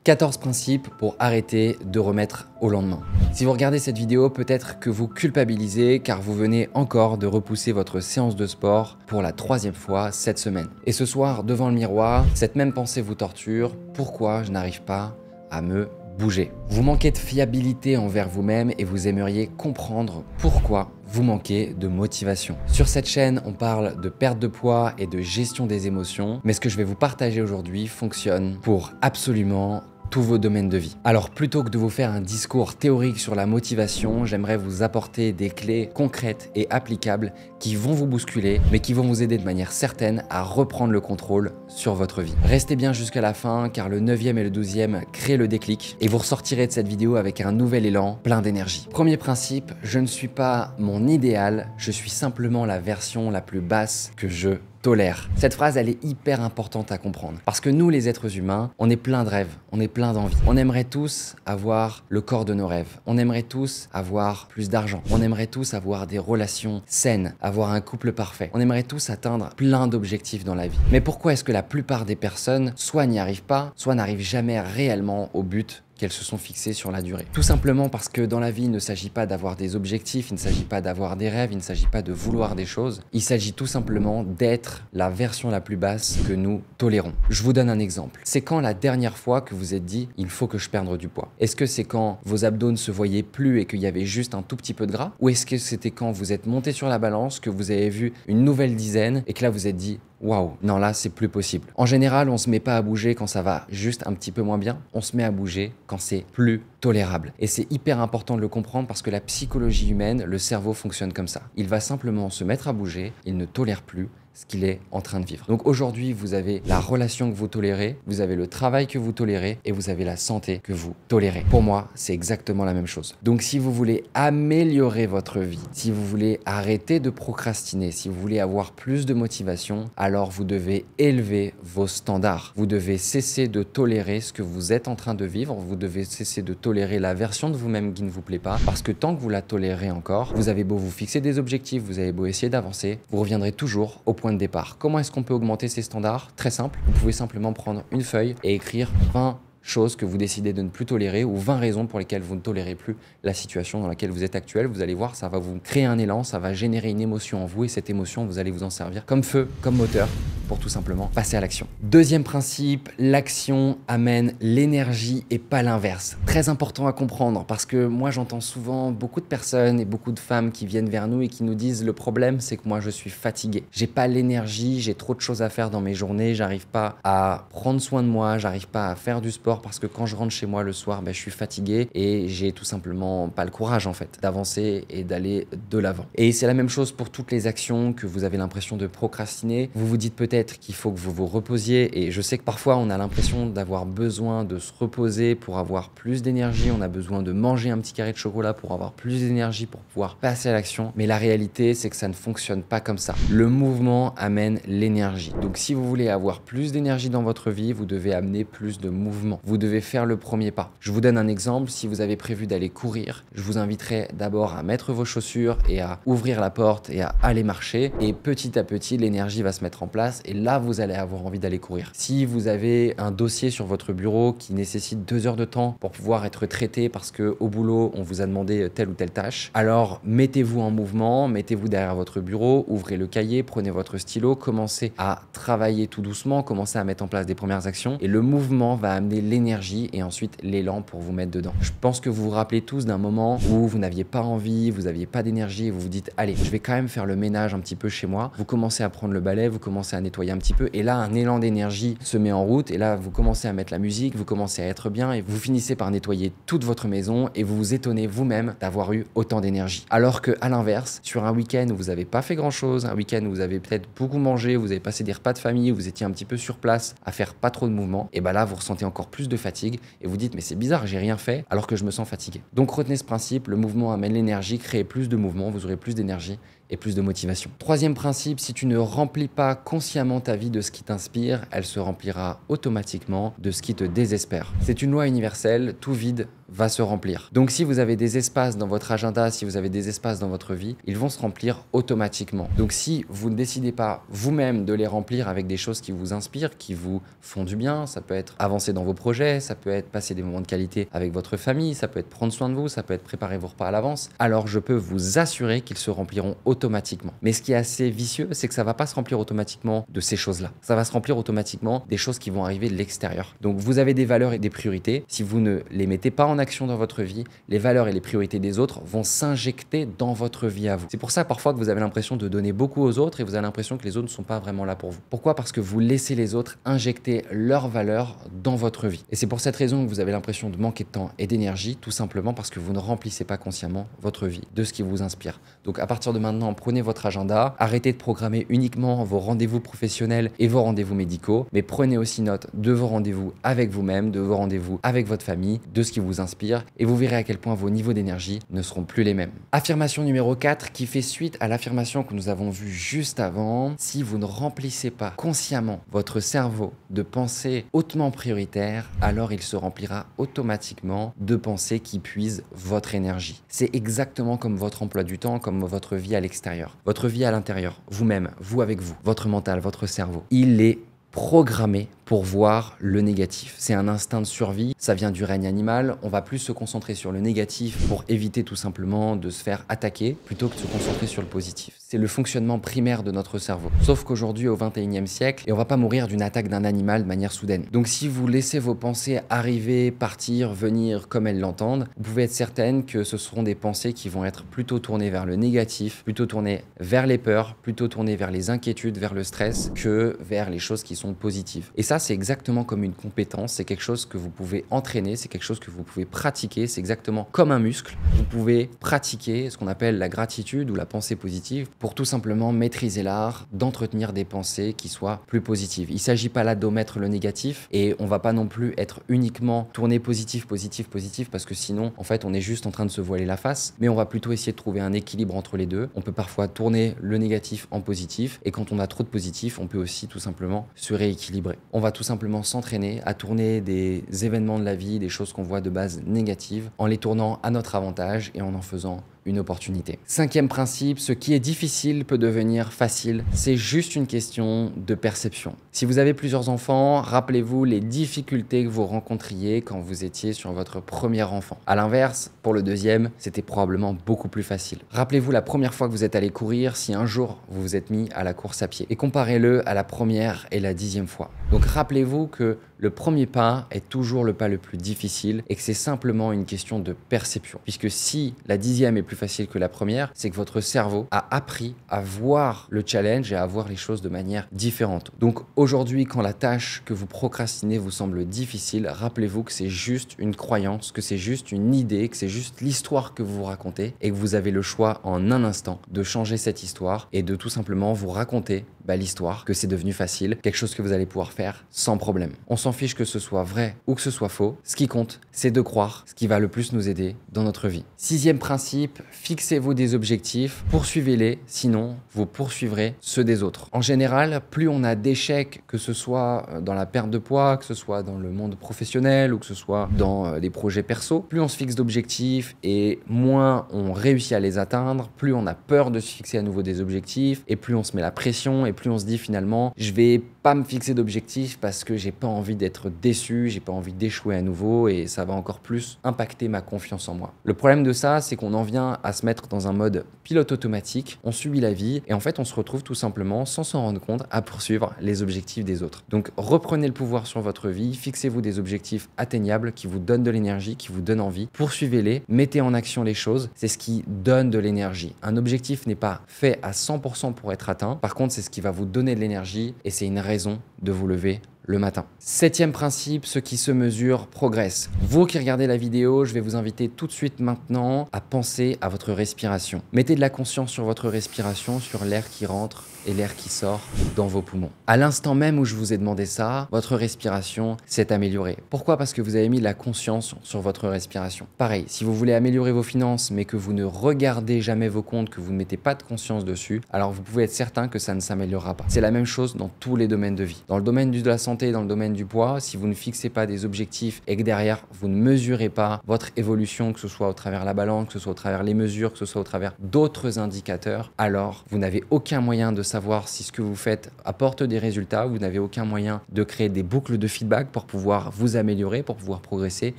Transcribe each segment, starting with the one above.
14 principes pour arrêter de remettre au lendemain. Si vous regardez cette vidéo, peut-être que vous culpabilisez car vous venez encore de repousser votre séance de sport pour la 3e fois cette semaine. Et ce soir, devant le miroir, cette même pensée vous torture. Pourquoi je n'arrive pas à me bouger? Vous manquez de fiabilité envers vous-même et vous aimeriez comprendre pourquoi vous manquez de motivation. Sur cette chaîne, on parle de perte de poids et de gestion des émotions, mais ce que je vais vous partager aujourd'hui fonctionne pour absolument tous vos domaines de vie. Alors plutôt que de vous faire un discours théorique sur la motivation, j'aimerais vous apporter des clés concrètes et applicables qui vont vous bousculer, mais qui vont vous aider de manière certaine à reprendre le contrôle sur votre vie. Restez bien jusqu'à la fin car le 9e et le 12e créent le déclic et vous ressortirez de cette vidéo avec un nouvel élan plein d'énergie. Premier principe, je ne suis pas mon idéal, je suis simplement la version la plus basse que je tolère. Cette phrase, elle est hyper importante à comprendre parce que nous, les êtres humains, on est plein de rêves, on est plein d'envies. On aimerait tous avoir le corps de nos rêves. On aimerait tous avoir plus d'argent. On aimerait tous avoir des relations saines, avoir un couple parfait. On aimerait tous atteindre plein d'objectifs dans la vie. Mais pourquoi est-ce que la plupart des personnes soit n'y arrivent pas, soit n'arrivent jamais réellement au but qu'elles se sont fixées sur la durée? Tout simplement parce que dans la vie, il ne s'agit pas d'avoir des objectifs, il ne s'agit pas d'avoir des rêves, il ne s'agit pas de vouloir des choses. Il s'agit tout simplement d'être la version la plus basse que nous tolérons. Je vous donne un exemple. C'est quand la dernière fois que vous êtes dit « il faut que je perde du poids ». Est-ce que c'est quand vos abdos ne se voyaient plus et qu'il y avait juste un tout petit peu de gras? Ou est-ce que c'était quand vous êtes monté sur la balance, que vous avez vu une nouvelle dizaine et que là vous êtes dit « waouh, non là c'est plus possible ». En général, on se met pas à bouger quand ça va juste un petit peu moins bien, on se met à bouger quand c'est plus tolérable. Et c'est hyper important de le comprendre parce que la psychologie humaine, le cerveau fonctionne comme ça. Il va simplement se mettre à bouger, il ne tolère plus ce qu'il est en train de vivre. Donc aujourd'hui, vous avez la relation que vous tolérez, vous avez le travail que vous tolérez et vous avez la santé que vous tolérez. Pour moi, c'est exactement la même chose. Donc si vous voulez améliorer votre vie, si vous voulez arrêter de procrastiner, si vous voulez avoir plus de motivation, alors vous devez élever vos standards. Vous devez cesser de tolérer ce que vous êtes en train de vivre, vous devez cesser de tolérer la version de vous-même qui ne vous plaît pas, parce que tant que vous la tolérez encore, vous avez beau vous fixer des objectifs, vous avez beau essayer d'avancer, vous reviendrez toujours au point de départ. Comment est-ce qu'on peut augmenter ces standards? Très simple, vous pouvez simplement prendre une feuille et écrire 20 choses que vous décidez de ne plus tolérer ou 20 raisons pour lesquelles vous ne tolérez plus la situation dans laquelle vous êtes actuel. Vous allez voir, ça va vous créer un élan, ça va générer une émotion en vous et cette émotion, vous allez vous en servir comme feu, comme moteur pour tout simplement passer à l'action. Deuxième principe, l'action amène l'énergie et pas l'inverse. Très important à comprendre parce que moi j'entends souvent beaucoup de personnes et beaucoup de femmes qui viennent vers nous et qui nous disent le problème c'est que moi je suis fatigué. J'ai pas l'énergie, j'ai trop de choses à faire dans mes journées, j'arrive pas à prendre soin de moi, j'arrive pas à faire du sport parce que quand je rentre chez moi le soir, je suis fatigué et j'ai tout simplement pas le courage en fait d'avancer et d'aller de l'avant. Et c'est la même chose pour toutes les actions que vous avez l'impression de procrastiner. Vous vous dites peut-être qu'il faut que vous vous reposiez et je sais que parfois on a l'impression d'avoir besoin de se reposer pour avoir plus d'énergie, on a besoin de manger un petit carré de chocolat pour avoir plus d'énergie pour pouvoir passer à l'action, mais la réalité c'est que ça ne fonctionne pas comme ça. Le mouvement amène l'énergie. Donc si vous voulez avoir plus d'énergie dans votre vie, vous devez amener plus de mouvement. Vous devez faire le premier pas. Je vous donne un exemple, si vous avez prévu d'aller courir, je vous inviterai d'abord à mettre vos chaussures et à ouvrir la porte et à aller marcher et petit à petit l'énergie va se mettre en place et là vous allez avoir envie d'aller courir. Si vous avez un dossier sur votre bureau qui nécessite 2 heures de temps pour pouvoir être traité parce que au boulot on vous a demandé telle ou telle tâche, alors mettez-vous en mouvement, mettez-vous derrière votre bureau, ouvrez le cahier, prenez votre stylo, commencez à travailler tout doucement, commencez à mettre en place des premières actions et le mouvement va amener l'énergie et ensuite l'élan pour vous mettre dedans. Je pense que vous vous rappelez tous d'un moment où vous n'aviez pas envie, vous n'aviez pas d'énergie et vous vous dites allez, je vais quand même faire le ménage un petit peu chez moi. Vous commencez à prendre le balai, vous commencez à nettoyer un petit peu et là un élan d'énergie se met en route et là vous commencez à mettre la musique, vous commencez à être bien et vous finissez par nettoyer toute votre maison et vous vous étonnez vous-même d'avoir eu autant d'énergie. Alors que à l'inverse, sur un week-end où vous n'avez pas fait grand-chose, un week-end où vous avez peut-être beaucoup mangé, vous avez passé des repas de famille, vous étiez un petit peu sur place à faire pas trop de mouvement, et là vous ressentez encore plus de fatigue et vous dites mais c'est bizarre, j'ai rien fait alors que je me sens fatigué. Donc retenez ce principe, le mouvement amène l'énergie, créez plus de mouvement, vous aurez plus d'énergie et plus de motivation. Troisième principe, si tu ne remplis pas consciemment ta vie de ce qui t'inspire, elle se remplira automatiquement de ce qui te désespère. C'est une loi universelle, tout vide va se remplir. Donc si vous avez des espaces dans votre agenda, si vous avez des espaces dans votre vie, ils vont se remplir automatiquement. Donc si vous ne décidez pas vous-même de les remplir avec des choses qui vous inspirent, qui vous font du bien, ça peut être avancer dans vos projets, ça peut être passer des moments de qualité avec votre famille, ça peut être prendre soin de vous, ça peut être préparer vos repas à l'avance, alors je peux vous assurer qu'ils se rempliront automatiquement. Mais ce qui est assez vicieux, c'est que ça va pas se remplir automatiquement de ces choses-là. Ça va se remplir automatiquement des choses qui vont arriver de l'extérieur. Donc vous avez des valeurs et des priorités. Si vous ne les mettez pas en action dans votre vie, les valeurs et les priorités des autres vont s'injecter dans votre vie à vous. C'est pour ça parfois que vous avez l'impression de donner beaucoup aux autres et vous avez l'impression que les autres ne sont pas vraiment là pour vous. Pourquoi? Parce que vous laissez les autres injecter leurs valeurs dans votre vie. Et c'est pour cette raison que vous avez l'impression de manquer de temps et d'énergie, tout simplement parce que vous ne remplissez pas consciemment votre vie de ce qui vous inspire. Donc à partir de maintenant, prenez votre agenda, arrêtez de programmer uniquement vos rendez-vous professionnels et vos rendez-vous médicaux, mais prenez aussi note de vos rendez-vous avec vous-même, de vos rendez-vous avec votre famille, de ce qui vous inspire, et vous verrez à quel point vos niveaux d'énergie ne seront plus les mêmes. Affirmation numéro 4 qui fait suite à l'affirmation que nous avons vue juste avant. Si vous ne remplissez pas consciemment votre cerveau de pensées hautement prioritaires, alors il se remplira automatiquement de pensées qui puisent votre énergie. C'est exactement comme votre emploi du temps, comme votre vie à l'extérieur. Votre vie à l'intérieur, vous-même, vous avec vous, votre mental, votre cerveau. Il est programmé pour voir le négatif. C'est un instinct de survie, ça vient du règne animal. On va plus se concentrer sur le négatif pour éviter tout simplement de se faire attaquer plutôt que de se concentrer sur le positif. C'est le fonctionnement primaire de notre cerveau. Sauf qu'aujourd'hui, au 21e siècle, et on va pas mourir d'une attaque d'un animal de manière soudaine. Donc si vous laissez vos pensées arriver, partir, venir comme elles l'entendent, vous pouvez être certaine que ce seront des pensées qui vont être plutôt tournées vers le négatif, plutôt tournées vers les peurs, plutôt tournées vers les inquiétudes, vers le stress, que vers les choses qui sont positives. Et ça, c'est exactement comme une compétence, c'est quelque chose que vous pouvez entraîner, c'est quelque chose que vous pouvez pratiquer, c'est exactement comme un muscle. Vous pouvez pratiquer ce qu'on appelle la gratitude ou la pensée positive pour tout simplement maîtriser l'art d'entretenir des pensées qui soient plus positives. Il ne s'agit pas là d'omettre le négatif et on ne va pas non plus être uniquement tourné positif, positif, positif parce que sinon, en fait, on est juste en train de se voiler la face, mais on va plutôt essayer de trouver un équilibre entre les deux. On peut parfois tourner le négatif en positif et quand on a trop de positif, on peut aussi tout simplement se rééquilibrer. On va tout simplement s'entraîner à tourner des événements de la vie, des choses qu'on voit de base négatives, en les tournant à notre avantage et en faisant une opportunité. 5e principe, ce qui est difficile peut devenir facile. C'est juste une question de perception. Si vous avez plusieurs enfants, rappelez-vous les difficultés que vous rencontriez quand vous étiez sur votre premier enfant. À l'inverse, pour le deuxième, c'était probablement beaucoup plus facile. Rappelez-vous la première fois que vous êtes allé courir, si un jour vous vous êtes mis à la course à pied. Et comparez-le à la première et la 10e fois. Donc rappelez-vous que le premier pas est toujours le pas le plus difficile et que c'est simplement une question de perception. Puisque si la 10e est plus facile que la première, c'est que votre cerveau a appris à voir le challenge et à voir les choses de manière différente. Donc aujourd'hui, quand la tâche que vous procrastinez vous semble difficile, rappelez-vous que c'est juste une croyance, que c'est juste une idée, que c'est juste l'histoire que vous vous racontez et que vous avez le choix en un instant de changer cette histoire et de tout simplement vous raconter l'histoire, que c'est devenu facile, quelque chose que vous allez pouvoir faire sans problème. On s'en fiche que ce soit vrai ou que ce soit faux. Ce qui compte, c'est de croire ce qui va le plus nous aider dans notre vie. 6e principe, fixez-vous des objectifs, poursuivez-les, sinon vous poursuivrez ceux des autres. En général, plus on a d'échecs, que ce soit dans la perte de poids, que ce soit dans le monde professionnel ou que ce soit dans des projets perso, plus on se fixe d'objectifs et moins on réussit à les atteindre, plus on a peur de se fixer à nouveau des objectifs et plus on se met la pression et plus on se dit finalement je vais pas me fixer d'objectifs parce que j'ai pas envie d'être déçu, j'ai pas envie d'échouer à nouveau et ça va encore plus impacter ma confiance en moi. Le problème de ça, c'est qu'on en vient à se mettre dans un mode pilote automatique, on subit la vie et en fait on se retrouve tout simplement sans s'en rendre compte à poursuivre les objectifs des autres. Donc reprenez le pouvoir sur votre vie, fixez-vous des objectifs atteignables qui vous donnent de l'énergie, qui vous donnent envie, poursuivez-les, mettez en action les choses, c'est ce qui donne de l'énergie. Un objectif n'est pas fait à 100% pour être atteint, par contre c'est ce qui va vous donner de l'énergie et c'est une raison de vous lever le matin. 7e principe, ce qui se mesure progresse. Vous qui regardez la vidéo, je vais vous inviter tout de suite maintenant à penser à votre respiration. Mettez de la conscience sur votre respiration, sur l'air qui rentre et l'air qui sort dans vos poumons. À l'instant même où je vous ai demandé ça, votre respiration s'est améliorée. Pourquoi? Parce que vous avez mis de la conscience sur votre respiration. Pareil, si vous voulez améliorer vos finances, mais que vous ne regardez jamais vos comptes, que vous ne mettez pas de conscience dessus, alors vous pouvez être certain que ça ne s'améliorera pas. C'est la même chose dans tous les domaines de vie. Dans le domaine de la santé, dans le domaine du poids, si vous ne fixez pas des objectifs et que derrière, vous ne mesurez pas votre évolution, que ce soit au travers de la balance, que ce soit au travers les mesures, que ce soit au travers d'autres indicateurs, alors vous n'avez aucun moyen de savoir si ce que vous faites apporte des résultats, vous n'avez aucun moyen de créer des boucles de feedback pour pouvoir vous améliorer, pour pouvoir progresser,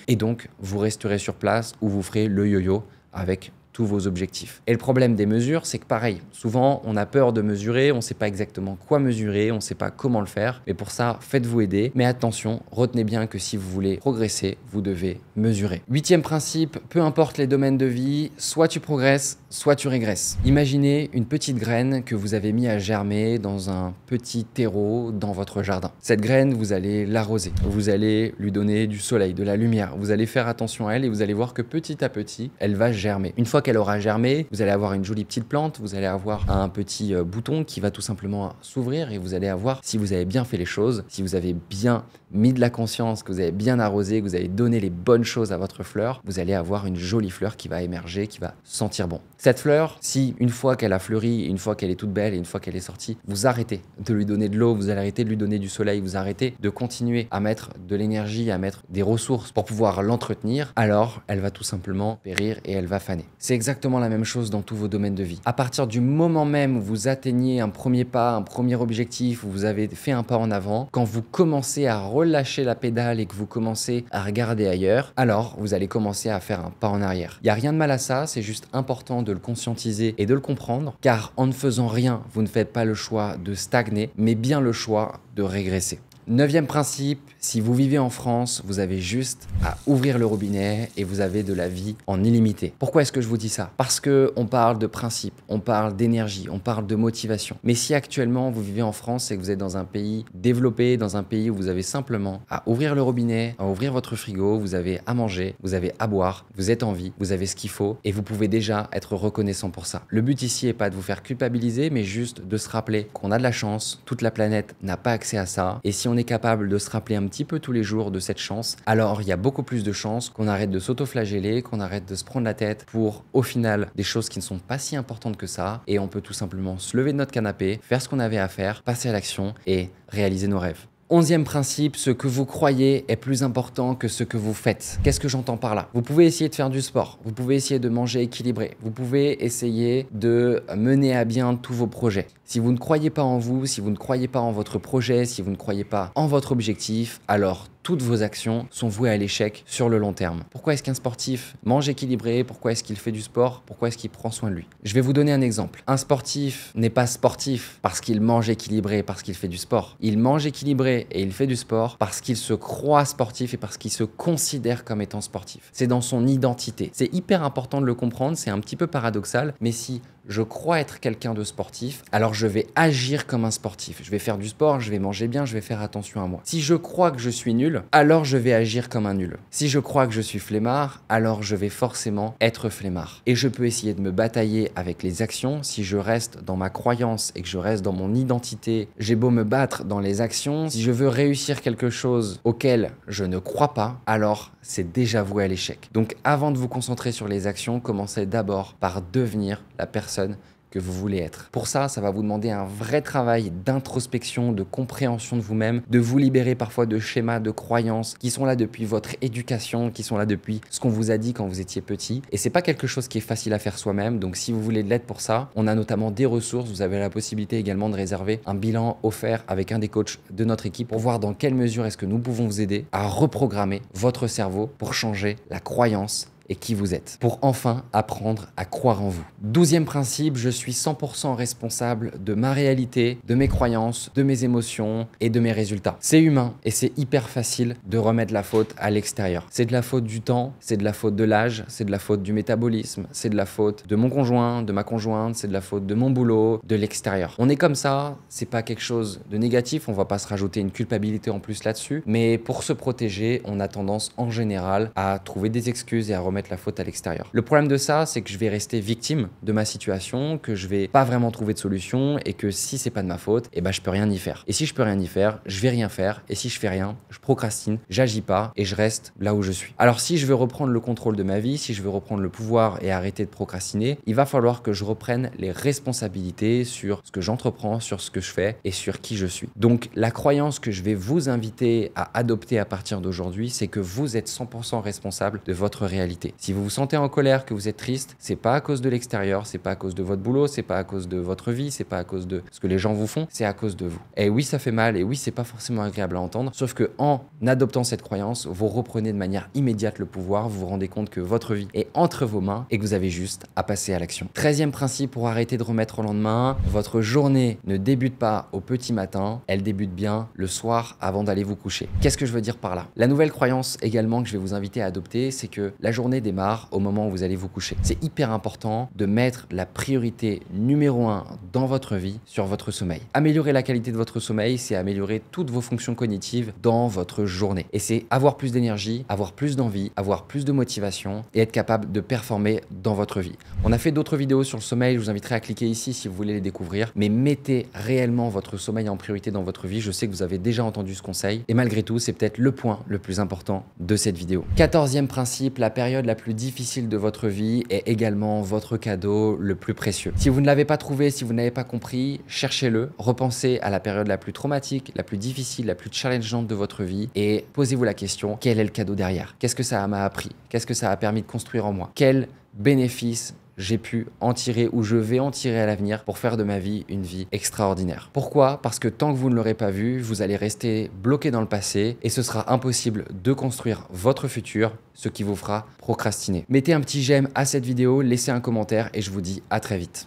et donc vous resterez sur place ou vous ferez le yo-yo avec tous vos objectifs. Et le problème des mesures, c'est que pareil, souvent on a peur de mesurer, on ne sait pas exactement quoi mesurer, on ne sait pas comment le faire, mais pour ça, faites-vous aider. Mais attention, retenez bien que si vous voulez progresser, vous devez mesurer. 8e principe, peu importe les domaines de vie, soit tu progresses, soit tu régresses. Imaginez une petite graine que vous avez mis à germer dans un petit terreau dans votre jardin. Cette graine, vous allez l'arroser, vous allez lui donner du soleil, de la lumière, vous allez faire attention à elle et vous allez voir que petit à petit, elle va germer. Une fois qu'elle aura germé, vous allez avoir une jolie petite plante, vous allez avoir un petit bouton qui va tout simplement s'ouvrir et vous allez avoir, si vous avez bien fait les choses, si vous avez bien mis de la conscience, que vous avez bien arrosé, que vous avez donné les bonnes choses à votre fleur, vous allez avoir une jolie fleur qui va émerger, qui va sentir bon. Cette fleur, si une fois qu'elle a fleuri, une fois qu'elle est toute belle et une fois qu'elle est sortie, vous arrêtez de lui donner de l'eau, vous allez arrêter de lui donner du soleil, vous arrêtez de continuer à mettre de l'énergie, à mettre des ressources pour pouvoir l'entretenir, alors elle va tout simplement périr et elle va faner. C'est exactement la même chose dans tous vos domaines de vie. À partir du moment même où vous atteignez un premier pas, un premier objectif, où vous avez fait un pas en avant, quand vous commencez à relâcher la pédale et que vous commencez à regarder ailleurs, alors vous allez commencer à faire un pas en arrière. Il n'y a rien de mal à ça, c'est juste important de le conscientiser et de le comprendre, car en ne faisant rien, vous ne faites pas le choix de stagner, mais bien le choix de régresser. 9e principe, si vous vivez en France, vous avez juste à ouvrir le robinet et vous avez de la vie en illimité. Pourquoi est-ce que je vous dis ça? Parce qu'on parle de principe, on parle d'énergie, on parle de motivation. Mais si actuellement vous vivez en France et que vous êtes dans un pays développé, dans un pays où vous avez simplement à ouvrir le robinet, à ouvrir votre frigo, vous avez à manger, vous avez à boire, vous êtes en vie, vous avez ce qu'il faut et vous pouvez déjà être reconnaissant pour ça. Le but ici n'est pas de vous faire culpabiliser, mais juste de se rappeler qu'on a de la chance, toute la planète n'a pas accès à ça et si on est capable de se rappeler un petit peu tous les jours de cette chance, alors il y a beaucoup plus de chances qu'on arrête de s'auto-flageller, qu'on arrête de se prendre la tête pour, au final, des choses qui ne sont pas si importantes que ça et on peut tout simplement se lever de notre canapé, faire ce qu'on avait à faire, passer à l'action et réaliser nos rêves. 11e principe, ce que vous croyez est plus important que ce que vous faites. Qu'est-ce que j'entends par là? Vous pouvez essayer de faire du sport, vous pouvez essayer de manger équilibré, vous pouvez essayer de mener à bien tous vos projets. Si vous ne croyez pas en vous, si vous ne croyez pas en votre projet, si vous ne croyez pas en votre objectif, alors toutes vos actions sont vouées à l'échec sur le long terme. Pourquoi est-ce qu'un sportif mange équilibré? Pourquoi est-ce qu'il fait du sport? Pourquoi est-ce qu'il prend soin de lui? Je vais vous donner un exemple. Un sportif n'est pas sportif parce qu'il mange équilibré, parce qu'il fait du sport. Il mange équilibré et il fait du sport parce qu'il se croit sportif et parce qu'il se considère comme étant sportif. C'est dans son identité. C'est hyper important de le comprendre, c'est un petit peu paradoxal, mais si je crois être quelqu'un de sportif, alors je vais agir comme un sportif. Je vais faire du sport, je vais manger bien, je vais faire attention à moi. Si je crois que je suis nul, alors je vais agir comme un nul. Si je crois que je suis flemmard, alors je vais forcément être flemmard. Et je peux essayer de me batailler avec les actions. Si je reste dans ma croyance et que je reste dans mon identité, j'ai beau me battre dans les actions. Si je veux réussir quelque chose auquel je ne crois pas, alors c'est déjà voué à l'échec. Donc avant de vous concentrer sur les actions, commencez d'abord par devenir la personne que vous voulez être. Pour ça, ça va vous demander un vrai travail d'introspection, de compréhension de vous-même, de vous libérer parfois de schémas, de croyances qui sont là depuis votre éducation, qui sont là depuis ce qu'on vous a dit quand vous étiez petit. Et c'est pas quelque chose qui est facile à faire soi-même. Donc si vous voulez de l'aide pour ça, on a notamment des ressources. Vous avez la possibilité également de réserver un bilan offert avec un des coachs de notre équipe pour voir dans quelle mesure est-ce que nous pouvons vous aider à reprogrammer votre cerveau pour changer la croyance et qui vous êtes, pour enfin apprendre à croire en vous. 12e principe, je suis 100% responsable de ma réalité, de mes croyances, de mes émotions et de mes résultats. C'est humain et c'est hyper facile de remettre la faute à l'extérieur. C'est de la faute du temps, c'est de la faute de l'âge, c'est de la faute du métabolisme, c'est de la faute de mon conjoint, de ma conjointe, c'est de la faute de mon boulot, de l'extérieur. On est comme ça, c'est pas quelque chose de négatif, on va pas se rajouter une culpabilité en plus là-dessus, mais pour se protéger, on a tendance en général à trouver des excuses et à remettre remettre la faute à l'extérieur. Le problème de ça, c'est que je vais rester victime de ma situation, que je vais pas vraiment trouver de solution et que si c'est pas de ma faute, eh ben je peux rien y faire. Et si je peux rien y faire, je vais rien faire. Et si je fais rien, je procrastine, j'agis pas et je reste là où je suis. Alors si je veux reprendre le contrôle de ma vie, si je veux reprendre le pouvoir et arrêter de procrastiner, il va falloir que je reprenne les responsabilités sur ce que j'entreprends, sur ce que je fais et sur qui je suis. Donc la croyance que je vais vous inviter à adopter à partir d'aujourd'hui, c'est que vous êtes 100% responsable de votre réalité. Si vous vous sentez en colère, que vous êtes triste, c'est pas à cause de l'extérieur, c'est pas à cause de votre boulot, c'est pas à cause de votre vie, c'est pas à cause de ce que les gens vous font, c'est à cause de vous. Et oui, ça fait mal et oui, c'est pas forcément agréable à entendre, sauf que en adoptant cette croyance, vous reprenez de manière immédiate le pouvoir, vous vous rendez compte que votre vie est entre vos mains et que vous avez juste à passer à l'action. 13e principe pour arrêter de remettre au lendemain, votre journée ne débute pas au petit matin, elle débute bien le soir avant d'aller vous coucher. Qu'est-ce que je veux dire par là? La nouvelle croyance également que je vais vous inviter à adopter, c'est que la journée démarre au moment où vous allez vous coucher. C'est hyper important de mettre la priorité numéro 1 dans votre vie sur votre sommeil. Améliorer la qualité de votre sommeil, c'est améliorer toutes vos fonctions cognitives dans votre journée. Et c'est avoir plus d'énergie, avoir plus d'envie, avoir plus de motivation et être capable de performer dans votre vie. On a fait d'autres vidéos sur le sommeil, je vous inviterai à cliquer ici si vous voulez les découvrir, mais mettez réellement votre sommeil en priorité dans votre vie. Je sais que vous avez déjà entendu ce conseil et malgré tout, c'est peut-être le point le plus important de cette vidéo. 14e principe, la période la plus difficile de votre vie est également votre cadeau le plus précieux. Si vous ne l'avez pas trouvé, si vous n'avez pas compris, cherchez-le, repensez à la période la plus traumatique, la plus difficile, la plus challengeante de votre vie et posez-vous la question, quel est le cadeau derrière? Qu'est-ce que ça m'a appris? Qu'est-ce que ça a permis de construire en moi? Quel bénéfice j'ai pu en tirer ou je vais en tirer à l'avenir pour faire de ma vie une vie extraordinaire. Pourquoi? Parce que tant que vous ne l'aurez pas vu, vous allez rester bloqué dans le passé et ce sera impossible de construire votre futur, ce qui vous fera procrastiner. Mettez un petit j'aime à cette vidéo, laissez un commentaire et je vous dis à très vite.